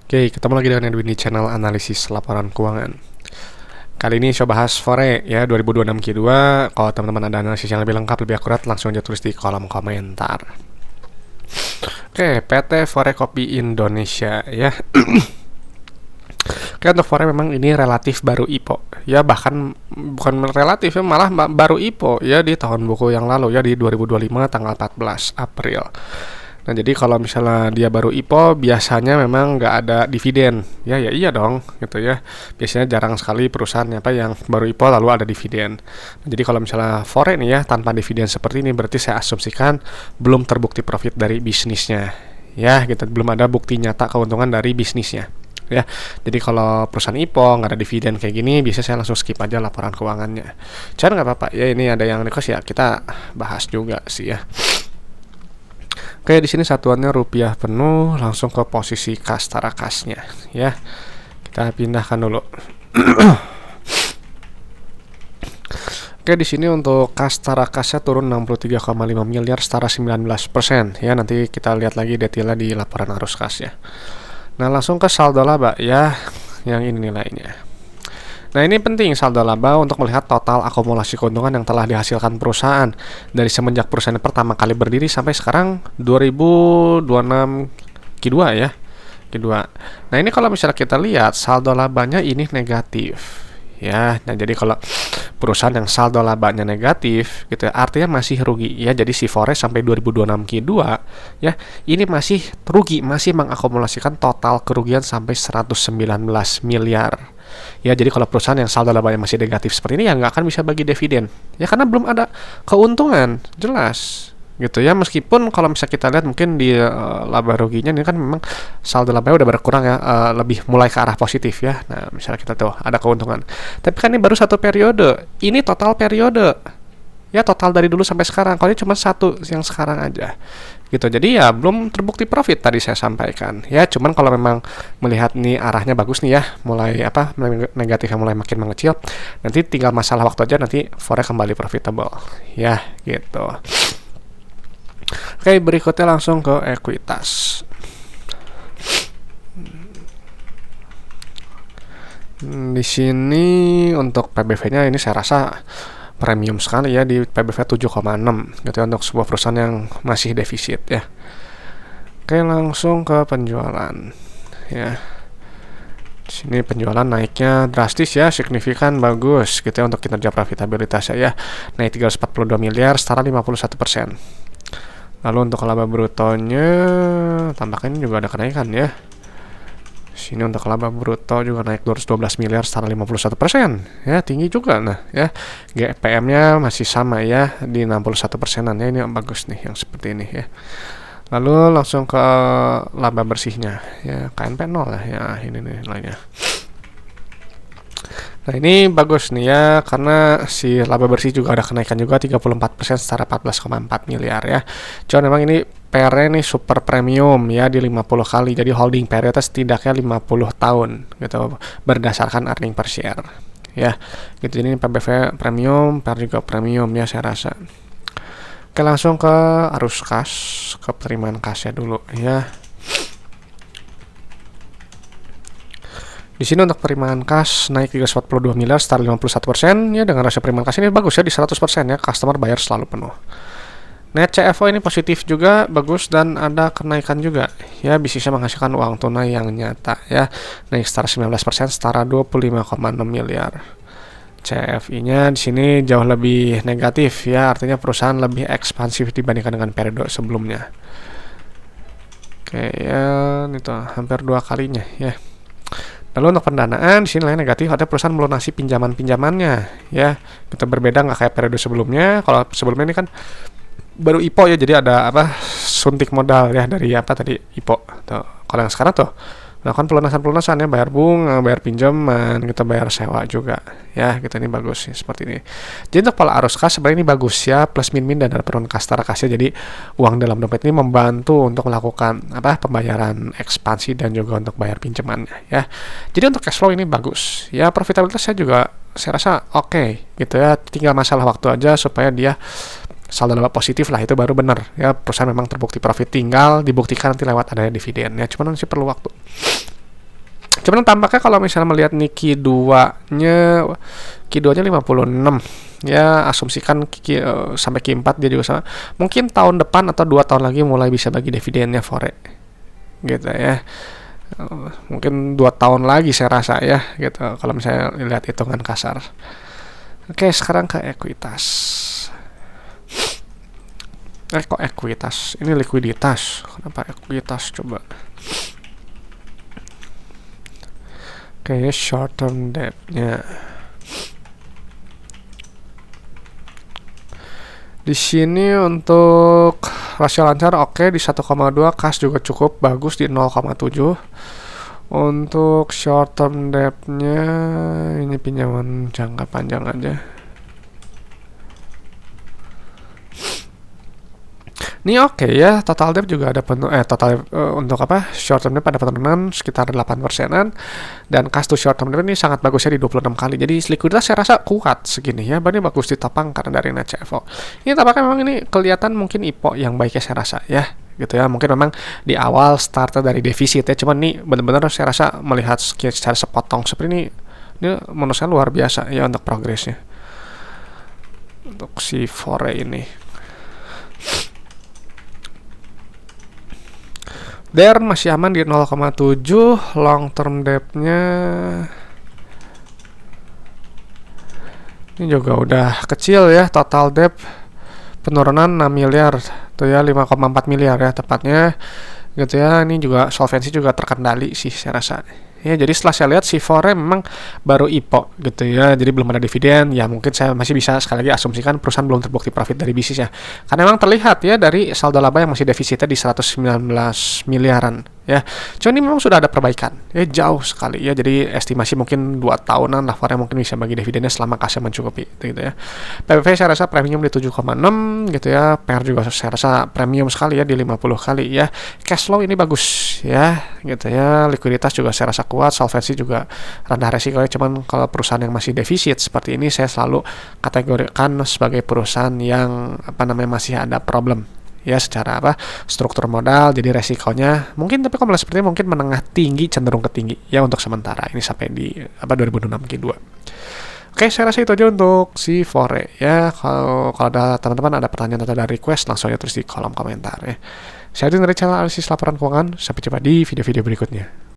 Oke, ketemu lagi dengan Edwin di channel analisis laporan keuangan. Kali ini coba bahas Fore ya 2026 Q2. Kalau teman-teman ada analisis yang lebih lengkap, lebih akurat, langsung aja tulis di kolom komentar. Oke, PT Fore Kopi Indonesia ya. Oke, untuk Fore memang ini relatif baru IPO ya, bahkan bukan relatif ya, malah baru IPO ya di tahun buku yang lalu ya, di 2025 tanggal 14 April. Nah, jadi kalau misalnya dia baru IPO, biasanya memang nggak ada dividen. Ya iya dong, gitu ya. Biasanya jarang sekali perusahaan yang baru IPO lalu ada dividen. Nah, jadi kalau misalnya Fore nih ya, tanpa dividen seperti ini, berarti saya asumsikan belum terbukti profit dari bisnisnya. Ya, gitu, belum ada bukti nyata keuntungan dari bisnisnya. Ya, jadi kalau perusahaan IPO nggak ada dividen kayak gini, biasanya saya langsung skip aja laporan keuangannya. Cuman nggak apa-apa ya, ini ada yang request ya, kita bahas juga sih ya. Oke, di sini satuannya rupiah penuh, langsung ke posisi kas tarakasnya ya. Kita pindahkan dulu. Oke, di sini untuk kas tarakasnya turun 63,5 miliar setara 19% ya. Nanti kita lihat lagi detailnya di laporan arus kas ya. Nah, langsung ke saldo laba ya, yang ini nilainya. Nah, ini penting saldo laba untuk melihat total akumulasi keuntungan yang telah dihasilkan perusahaan dari semenjak perusahaan pertama kali berdiri sampai sekarang 2026 Q2 ya. Q2. Nah, ini kalau misalnya kita lihat saldo labanya ini negatif. Ya, nah jadi kalau perusahaan yang saldo labanya negatif gitu ya, artinya masih rugi ya. Jadi si Fore sampai 2026 Q2 ya, ini masih rugi, masih mengakumulasikan total kerugian sampai 119 miliar. Ya, jadi kalau perusahaan yang saldo labanya masih negatif seperti ini ya nggak akan bisa bagi dividen. Ya karena belum ada keuntungan, jelas. Gitu ya, meskipun kalau misalnya kita lihat mungkin di laba ruginya ini kan memang saldo labanya udah berkurang ya, lebih mulai ke arah positif ya. Nah, misalnya kita tuh ada keuntungan. Tapi kan ini baru satu periode. Ini total periode. Ya, total dari dulu sampai sekarang. Kalau ini cuma satu yang sekarang aja. Gitu. Jadi ya belum terbukti profit tadi saya sampaikan. Ya, cuman kalau memang melihat nih arahnya bagus nih ya, mulai negatifnya mulai makin mengecil, nanti tinggal masalah waktu aja, nanti Fore kembali profitable. Ya, gitu. Oke, berikutnya langsung ke ekuitas. Di sini untuk PBV-nya ini saya rasa premium sekali ya, di PBV 7,6 gitu ya, untuk sebuah perusahaan yang masih defisit ya. Oke, langsung ke penjualan ya. Di sini penjualan naiknya drastis ya, signifikan, bagus gitu ya untuk kinerja profitabilitas ya. Naik 342 miliar setara 51%. Lalu untuk laba brutonya tampaknya juga ada kenaikan ya. Sini untuk laba bruto juga naik 212 miliar setara 51%. Ya, tinggi juga. Nah, ya. GPM-nya masih sama ya di 61%-an ya. Ini yang bagus nih yang seperti ini ya. Lalu langsung ke laba bersihnya ya, KNP 0 lah ya, ini nih nilainya. Nah, ini bagus nih ya, karena si laba bersih juga ada kenaikan juga 34% setara 14,4 miliar ya. Cuman memang ini PR-nya nih super premium ya, di 50 kali. Jadi holding period setidaknya 50 tahun gitu berdasarkan earning per share. Ya, gitu. Ini PBV premium, PR juga premium ya saya rasa. Oke, langsung ke arus kas, ke penerimaan kasnya dulu ya. Di sini untuk penerimaan kas naik 342 miliar setara 51% ya, dengan rasio penerimaan kas ini bagus ya di 100% ya, customer bayar selalu penuh. Net CFO ini positif juga, bagus, dan ada kenaikan juga ya, bisnisnya menghasilkan uang tunai yang nyata ya, naik setara 19% setara 25,6 miliar. CFI-nya di sini jauh lebih negatif ya, artinya perusahaan lebih ekspansif dibandingkan dengan periode sebelumnya. Oke ya, itu hampir 2 kalinya ya. Lalu untuk pendanaan di sini nilai negatif, ada perusahaan melunasi pinjaman-pinjamannya ya. Kita berbeda nggak kayak periode sebelumnya. Kalau sebelumnya ini kan baru IPO ya, jadi ada suntik modal ya dari tadi IPO. Tuh. Kalau yang sekarang tuh melakukan pelunasan ya, bayar bunga, bayar pinjaman, kita bayar sewa juga ya, gitu. Ini bagus ya, seperti ini. Jadi untuk pola arus kas sebenarnya ini bagus ya, plus min dan ada penurunan kas tarakasnya, jadi uang dalam dompet ini membantu untuk melakukan pembayaran ekspansi dan juga untuk bayar pinjamannya ya. Jadi untuk cash flow ini bagus ya, profitabilitas saya juga saya rasa oke gitu ya, tinggal masalah waktu aja supaya dia saldo laba positif lah, itu baru benar ya, perusahaan memang terbukti profit, tinggal dibuktikan nanti lewat adanya dividen ya, cuman masih perlu waktu. Cuman tampaknya kalau misalnya melihat nih Q2-nya 56, ya asumsikan sampai Q4 dia juga sama. Mungkin tahun depan atau 2 tahun lagi mulai bisa bagi dividennya Fore gitu ya. Mungkin 2 tahun lagi saya rasa ya gitu kalau misalnya lihat hitungan kasar. Oke, sekarang ke ekuitas. Kok ekuitas? Ini likuiditas. Kenapa ekuitas coba? Oke, short term debt-nya. Di sini untuk rasio lancar oke di 1,2, kas juga cukup bagus di 0,7. Untuk short term debt-nya ini pinjaman jangka panjang aja. Ini oke ya, total debt juga ada untuk short term debt pada penurunan sekitar 8%-an, dan cash to short term debt ini sangat bagusnya di 26 kali. Jadi likuiditas saya rasa kuat segini ya. Ini bagus ditopang karena dari net CFO. Ini tampaknya memang ini kelihatan mungkin IPO yang baiknya saya rasa ya. Gitu ya. Mungkin memang di awal starter dari defisit ya. Cuman nih benar-benar saya rasa melihat secara sepotong seperti ini menurut saya luar biasa ya untuk progresnya. Untuk si Fore ini. DER masih aman di 0,7, long term debt-nya ini juga udah kecil ya, total debt penurunan 6 miliar tuh ya, 5,4 miliar ya tepatnya gitu ya. Ini juga solvensi juga terkendali sih saya rasa. Ya, jadi setelah saya lihat si Fore memang baru IPO gitu ya, jadi belum ada dividen ya. Mungkin saya masih bisa sekali lagi asumsikan perusahaan belum terbukti profit dari bisnis ya, karena memang terlihat ya dari saldo laba yang masih defisitnya di 119 miliaran ya. Cuman ini memang sudah ada perbaikan ya, jauh sekali ya. Jadi estimasi mungkin 2 tahunan lah Fore mungkin bisa bagi dividennya selama kasnya mencukupi gitu ya. PBV saya rasa premium di 7,6 gitu ya. PER juga saya rasa premium sekali ya di 50 kali ya. Cash flow ini bagus ya gitu ya. Likuiditas juga saya rasa kuat, solvensi juga rendah resiko ya. Cuman kalau perusahaan yang masih defisit seperti ini saya selalu kategorikan sebagai perusahaan yang masih ada problem ya secara struktur modal. Jadi resikonya mungkin, tapi kalau seperti ini mungkin menengah tinggi, cenderung ke tinggi ya untuk sementara ini sampai di 2006 Q2. Oke, saya rasa itu aja untuk si Fore ya. Kalau ada teman-teman ada pertanyaan atau ada request, langsung aja tulis di kolom komentar ya. Saya dari channel analisis laporan keuangan. Sampai jumpa di video-video berikutnya.